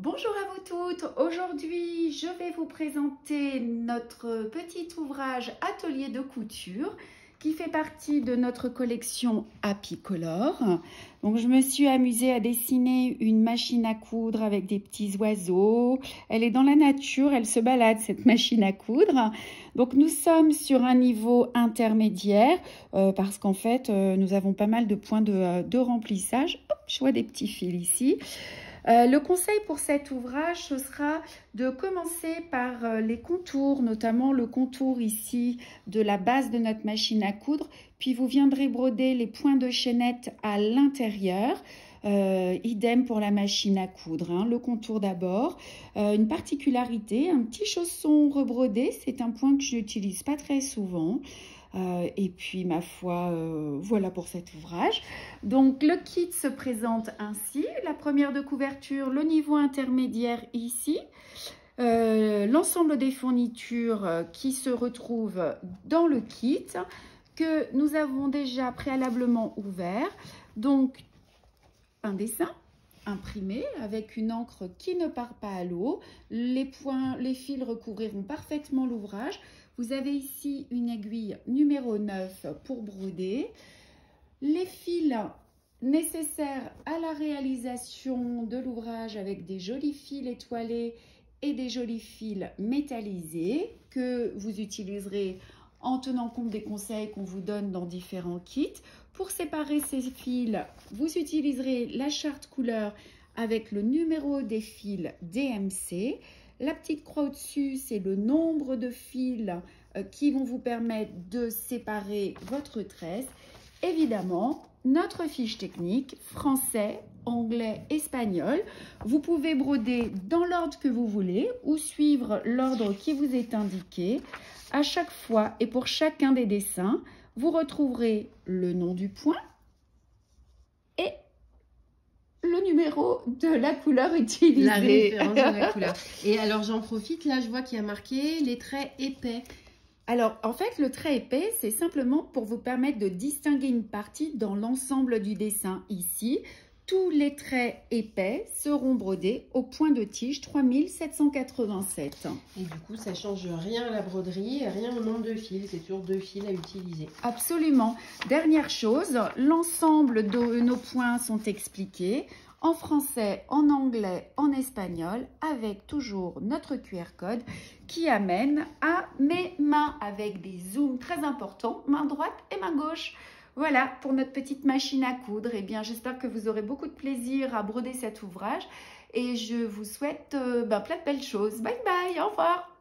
Bonjour à vous toutes, aujourd'hui je vais vous présenter notre petit ouvrage atelier de couture qui fait partie de notre collection Apicolor. Donc je me suis amusée à dessiner une machine à coudre avec des petits oiseaux. Elle est dans la nature, elle se balade cette machine à coudre. Donc nous sommes sur un niveau intermédiaire parce qu'en fait nous avons pas mal de points de remplissage. Hop, je vois des petits fils ici. Le conseil pour cet ouvrage, ce sera de commencer par les contours, notamment le contour ici de la base de notre machine à coudre, puis vous viendrez broder les points de chaînette à l'intérieur. Idem pour la machine à coudre, hein. Le contour d'abord. Une particularité, un petit chausson rebrodé, c'est un point que je n'utilise pas très souvent. Et puis ma foi, voilà pour cet ouvrage. Donc le kit se présente ainsi, la première de couverture, le niveau intermédiaire ici, l'ensemble des fournitures qui se retrouvent dans le kit que nous avons déjà préalablement ouvert. Donc un dessin imprimé avec une encre qui ne part pas à l'eau. Les fils recouvriront parfaitement l'ouvrage. Vous avez ici une aiguille numéro 9 pour broder. Les fils nécessaires à la réalisation de l'ouvrage avec des jolis fils étoilés et des jolis fils métallisés que vous utiliserez en tenant compte des conseils qu'on vous donne dans différents kits. Pour séparer ces fils, vous utiliserez la charte couleur avec le numéro des fils DMC. La petite croix au-dessus, c'est le nombre de fils qui vont vous permettre de séparer votre tresse. Évidemment, notre fiche technique, français, anglais, espagnol. Vous pouvez broder dans l'ordre que vous voulez ou suivre l'ordre qui vous est indiqué. À chaque fois et pour chacun des dessins, vous retrouverez le nom du point et le numéro de la couleur utilisée. La référence de la couleur. Et alors j'en profite, là je vois qu'il y a marqué les traits épais. Alors en fait le trait épais c'est simplement pour vous permettre de distinguer une partie dans l'ensemble du dessin. Ici, tous les traits épais seront brodés au point de tige 3787. Et du coup ça change rien à la broderie, rien au nombre de fils, c'est toujours 2 fils à utiliser. Absolument. Dernière chose, l'ensemble de nos points sont expliqués en français, en anglais, en espagnol, avec toujours notre QR code qui amène à mes mains avec des zooms très importants, main droite et main gauche. Voilà pour notre petite machine à coudre. Eh bien, j'espère que vous aurez beaucoup de plaisir à broder cet ouvrage et je vous souhaite plein de belles choses. Bye bye, au revoir.